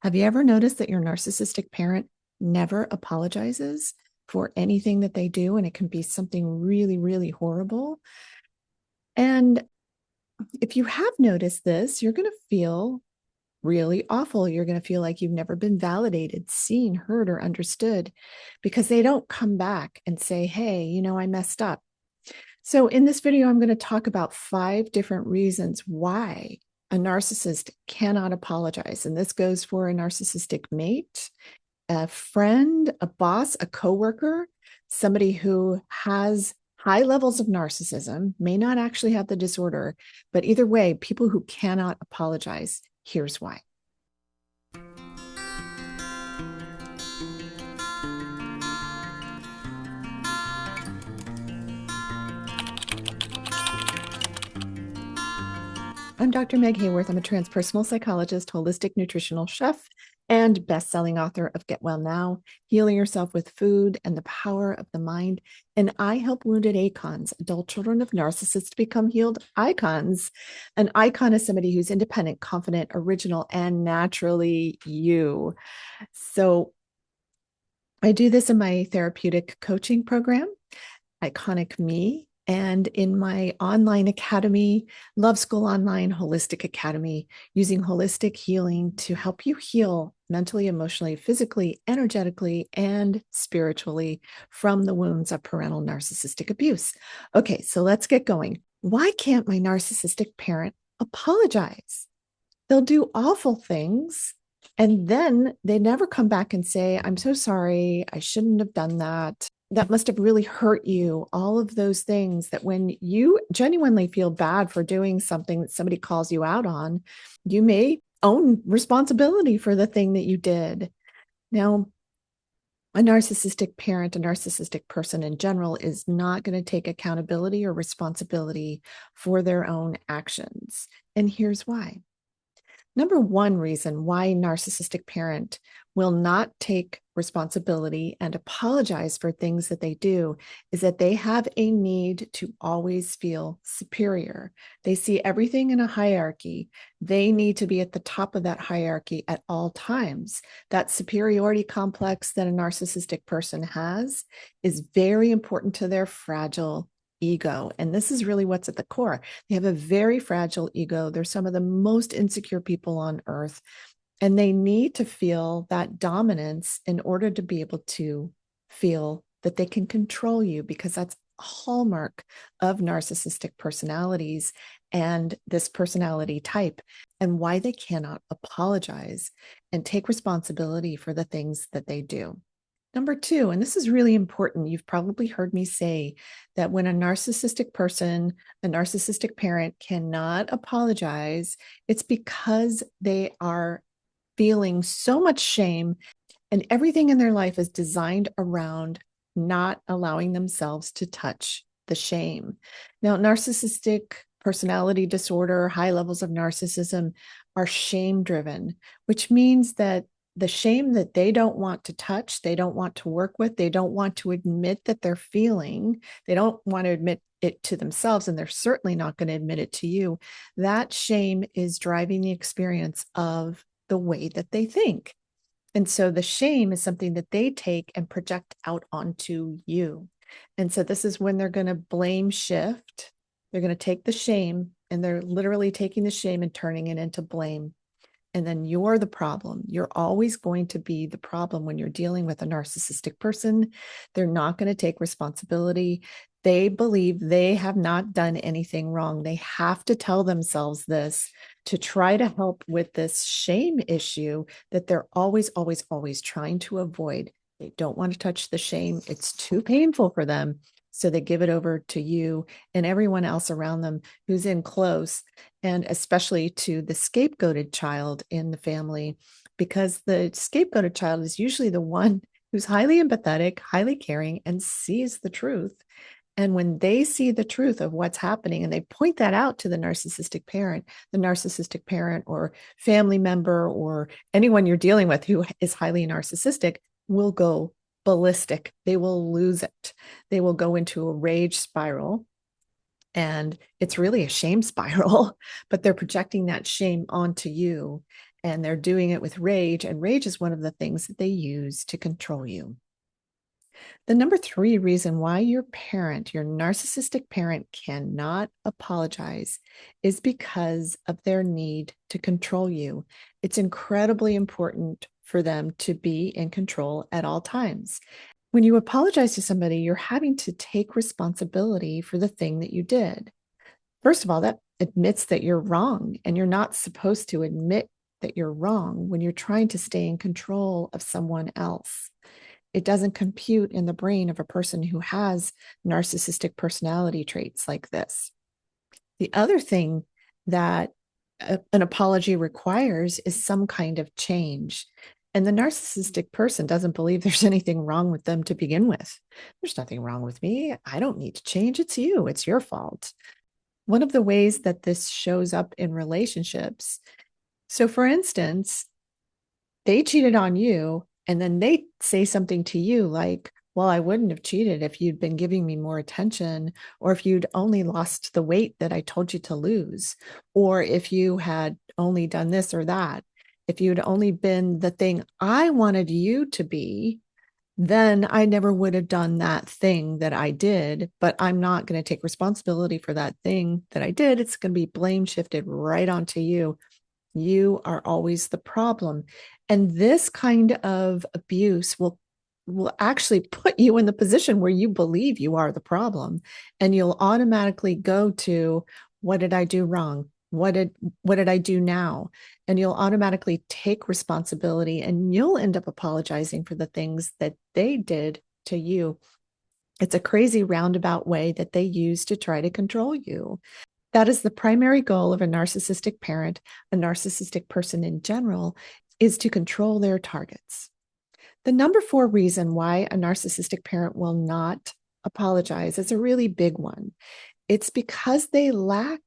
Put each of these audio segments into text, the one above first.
Have you ever noticed that your narcissistic parent never apologizes for anything that they do? And it can be something really, really horrible. And if you have noticed this, you're going to feel really awful. You're going to feel like you've never been validated, seen, heard, or understood because they don't come back and say, hey, I messed up. So, in this video, I'm going to talk about 5 different reasons why a narcissist cannot apologize. And this goes for a narcissistic mate, a friend, a boss, a coworker, somebody who has high levels of narcissism, may not actually have the disorder, but either way, people who cannot apologize. Here's why. I'm Dr. Meg Haworth. I'm a transpersonal psychologist, holistic nutritional chef, and best-selling author of Get Well Now, Healing Yourself with Food and the Power of the Mind. And I help wounded ACONs, adult children of narcissists, to become healed icons. An icon is somebody who's independent, confident, original, and naturally you. So I do this in my therapeutic coaching program, Iconic Me, and in my online academy, Love School Online Holistic Academy, using holistic healing to help you heal mentally, emotionally, physically, energetically, and spiritually from the wounds of parental narcissistic abuse. Okay, so let's get going. Why can't my narcissistic parent apologize? They'll do awful things, and then they never come back and say, I'm so sorry, I shouldn't have done that. That must have really hurt you. All of those things that when you genuinely feel bad for doing something that somebody calls you out on, you may own responsibility for the thing that you did. Now, a narcissistic parent, a narcissistic person in general, is not going to take accountability or responsibility for their own actions. And here's why. Number one reason why a narcissistic parent will not take responsibility and apologize for things that they do is that they have a need to always feel superior. They see everything in a hierarchy. They need to be at the top of that hierarchy at all times. That superiority complex that a narcissistic person has is very important to their fragile ego. And this is really what's at the core. They have a very fragile ego. They're some of the most insecure people on earth, and they need to feel that dominance in order to be able to feel that they can control you, because that's a hallmark of narcissistic personalities and this personality type, and why they cannot apologize and take responsibility for the things that they do. Number 2, and this is really important, you've probably heard me say that when a narcissistic person, a narcissistic parent cannot apologize, it's because they are feeling so much shame, and everything in their life is designed around not allowing themselves to touch the shame. Now, narcissistic personality disorder, high levels of narcissism are shame-driven, which means that the shame that they don't want to touch, they don't want to work with, they don't want to admit that they're feeling, they don't want to admit it to themselves, and they're certainly not going to admit it to you. That shame is driving the experience of the way that they think. And so the shame is something that they take and project out onto you. And so this is when they're going to blame shift. They're going to take the shame, and they're literally taking the shame and turning it into blame. And then you're the problem. You're always going to be the problem when you're dealing with a narcissistic person. They're not going to take responsibility. They believe they have not done anything wrong. They have to tell themselves this to try to help with this shame issue that they're always, always, always trying to avoid. They don't want to touch the shame. It's too painful for them. So they give it over to you and everyone else around them who's in close, and especially to the scapegoated child in the family, because the scapegoated child is usually the one who's highly empathetic, highly caring, and sees the truth. And when they see the truth of what's happening and they point that out to the narcissistic parent or family member or anyone you're dealing with who is highly narcissistic will go ballistic. They will lose it. They will go into a rage spiral. And it's really a shame spiral, but they're projecting that shame onto you. and they're doing it with rage. And rage is one of the things that they use to control you. The number 3 reason why your parent, your narcissistic parent, cannot apologize is because of their need to control you. It's incredibly important for them to be in control at all times. When you apologize to somebody, you're having to take responsibility for the thing that you did. First of all, that admits that you're wrong, and you're not supposed to admit that you're wrong when you're trying to stay in control of someone else. It doesn't compute in the brain of a person who has narcissistic personality traits like this. The other thing that an apology requires is some kind of change. And the narcissistic person doesn't believe there's anything wrong with them to begin with. There's nothing wrong with me. I don't need to change. It's you. It's your fault. One of the ways that this shows up in relationships. So, for instance, they cheated on you, and then they say something to you like, well, I wouldn't have cheated if you'd been giving me more attention, or if you'd only lost the weight that I told you to lose, or if you had only done this or that, if you'd only been the thing I wanted you to be, then I never would have done that thing that I did, but I'm not going to take responsibility for that thing that I did. It's going to be blame shifted right onto you. You are always the problem. And this kind of abuse will actually put you in the position where you believe you are the problem. And you'll automatically go to, what did I do wrong? What did I do now? And you'll automatically take responsibility, and you'll end up apologizing for the things that they did to you. It's a crazy roundabout way that they use to try to control you. That is the primary goal of a narcissistic parent, a narcissistic person in general, is to control their targets. The number 4 reason why a narcissistic parent will not apologize is a really big one. It's because they lack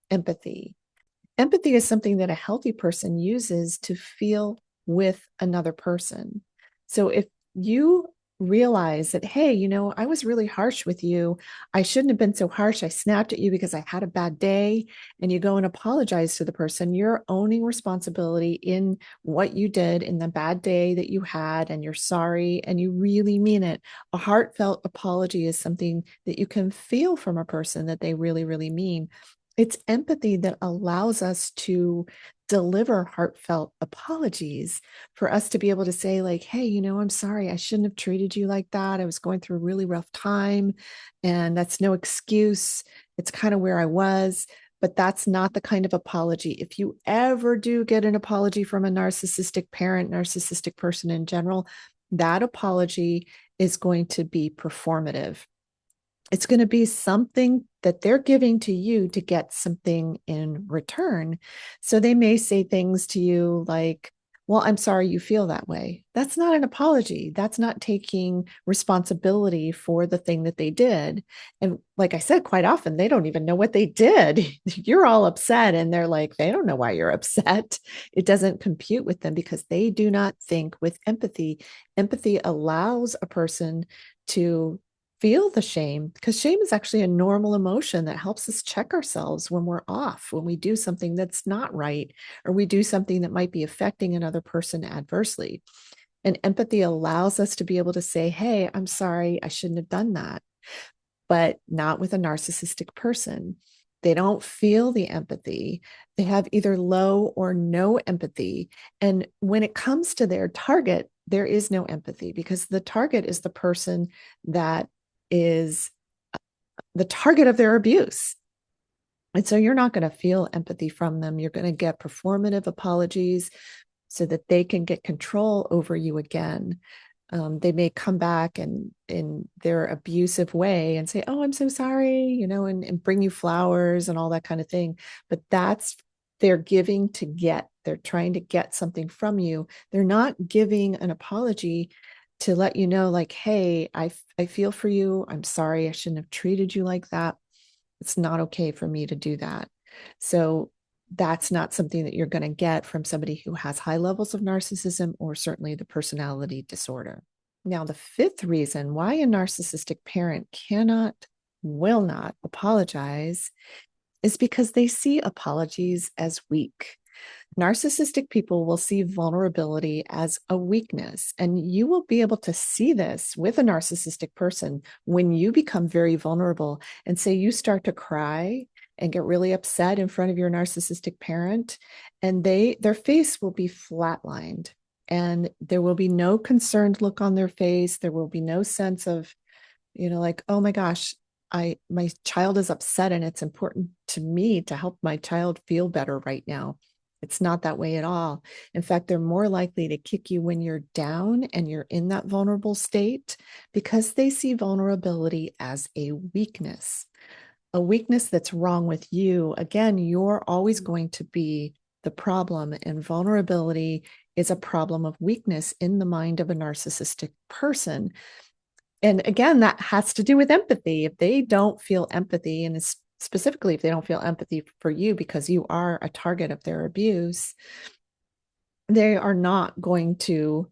empathy. Empathy is something that a healthy person uses to feel with another person. So if you realize that, hey, I was really harsh with you. I shouldn't have been so harsh. I snapped at you because I had a bad day. And you go and apologize to the person. You're owning responsibility in what you did in the bad day that you had, and you're sorry, and you really mean it. A heartfelt apology is something that you can feel from a person that they really, really mean. It's empathy that allows us to deliver heartfelt apologies, for us to be able to say like, hey, I'm sorry, I shouldn't have treated you like that. I was going through a really rough time, and that's no excuse. It's kind of where I was, but that's not the kind of apology. If you ever do get an apology from a narcissistic parent, narcissistic person in general, that apology is going to be performative. It's going to be something that they're giving to you to get something in return. So they may say things to you like, well, I'm sorry you feel that way. That's not an apology. That's not taking responsibility for the thing that they did. And like I said, quite often, they don't even know what they did. You're all upset, and they're like, they don't know why you're upset. It doesn't compute with them because they do not think with empathy. Empathy allows a person to feel the shame, because shame is actually a normal emotion that helps us check ourselves when we're off, when we do something that's not right, or we do something that might be affecting another person adversely. And empathy allows us to be able to say, hey, I'm sorry, I shouldn't have done that. But not with a narcissistic person. They don't feel the empathy. They have either low or no empathy. And when it comes to their target, there is no empathy, because the target is the person that is the target of their abuse. And so you're not going to feel empathy from them. You're going to get performative apologies so that they can get control over you again. They may come back and in their abusive way and say, oh, I'm so sorry, and bring you flowers and all that kind of thing. But that's they're giving to get. They're trying to get something from you. They're not giving an apology to let you know, like, hey, I feel for you. I'm sorry. I shouldn't have treated you like that. It's not okay for me to do that. So that's not something that you're going to get from somebody who has high levels of narcissism, or certainly the personality disorder. Now, the 5th reason why a narcissistic parent will not apologize is because they see apologies as weak. Narcissistic people will see vulnerability as a weakness, and you will be able to see this with a narcissistic person when you become very vulnerable and say you start to cry and get really upset in front of your narcissistic parent, and their face will be flatlined, and there will be no concerned look on their face. There will be no sense of, like, oh my gosh, my child is upset and it's important to me to help my child feel better right now. It's not that way at all. In fact, they're more likely to kick you when you're down and you're in that vulnerable state because they see vulnerability as a weakness that's wrong with you. Again, you're always going to be the problem, and vulnerability is a problem of weakness in the mind of a narcissistic person. And again, that has to do with empathy. If they don't feel empathy, and specifically if they don't feel empathy for you because you are a target of their abuse, they are not going to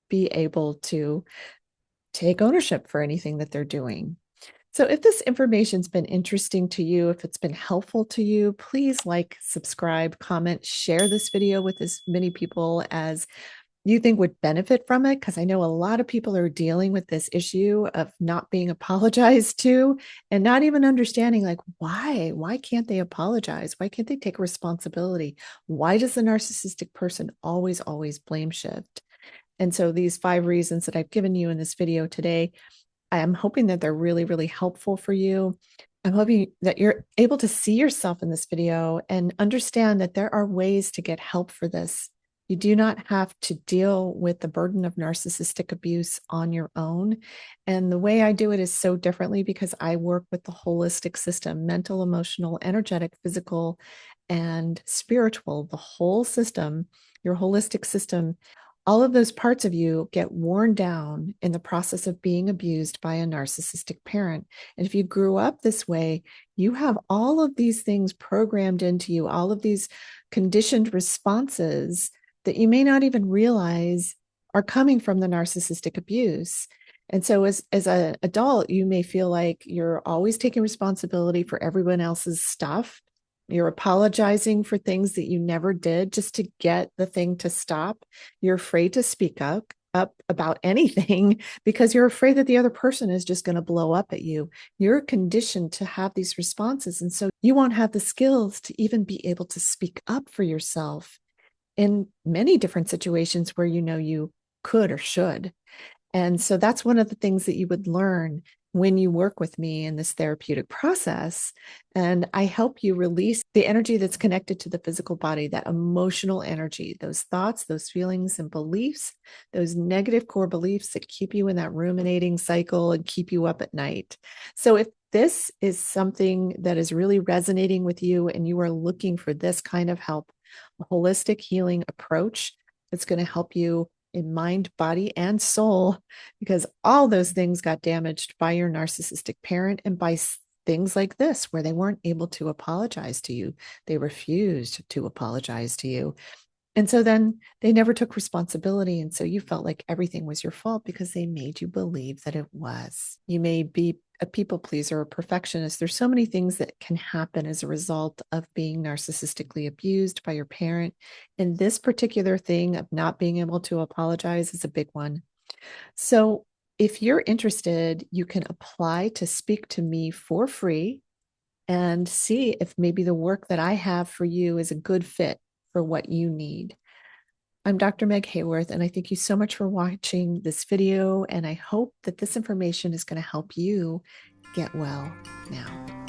be able to take ownership for anything that they're doing. So if this information's been interesting to you, if it's been helpful to you, please like, subscribe, comment, share this video with as many people as you think would benefit from it, because I know a lot of people are dealing with this issue of not being apologized to and not even understanding, like, why can't they apologize? Why can't they take responsibility? Why does the narcissistic person always blame shift? And so these 5 reasons that I've given you in this video today, I am hoping that they're really helpful for you. I'm hoping that you're able to see yourself in this video and understand that there are ways to get help for this. You do not have to deal with the burden of narcissistic abuse on your own. And the way I do it is so differently because I work with the holistic system: mental, emotional, energetic, physical, and spiritual. The whole system, your holistic system, all of those parts of you get worn down in the process of being abused by a narcissistic parent. And if you grew up this way, you have all of these things programmed into you, all of these conditioned responses that you may not even realize are coming from the narcissistic abuse. And so as an adult, you may feel like you're always taking responsibility for everyone else's stuff. You're apologizing for things that you never did just to get the thing to stop. You're afraid to speak up about anything because you're afraid that the other person is just going to blow up at you. You're conditioned to have these responses. And so you won't have the skills to even be able to speak up for yourself in many different situations where you could or should. And so that's one of the things that you would learn when you work with me in this therapeutic process. And I help you release the energy that's connected to the physical body, that emotional energy, those thoughts, those feelings and beliefs, those negative core beliefs that keep you in that ruminating cycle and keep you up at night. So if this is something that is really resonating with you and you are looking for this kind of help, a holistic healing approach that's going to help you in mind, body, and soul, because all those things got damaged by your narcissistic parent and by things like this, where they weren't able to apologize to you. They refused to apologize to you. And so then they never took responsibility. And so you felt like everything was your fault because they made you believe that it was. You may be a people pleaser, a perfectionist. There's so many things that can happen as a result of being narcissistically abused by your parent. And this particular thing of not being able to apologize is a big one. So if you're interested, you can apply to speak to me for free and see if maybe the work that I have for you is a good fit for what you need. I'm Dr. Meg Haworth, and I thank you so much for watching this video, and I hope that this information is going to help you get well now.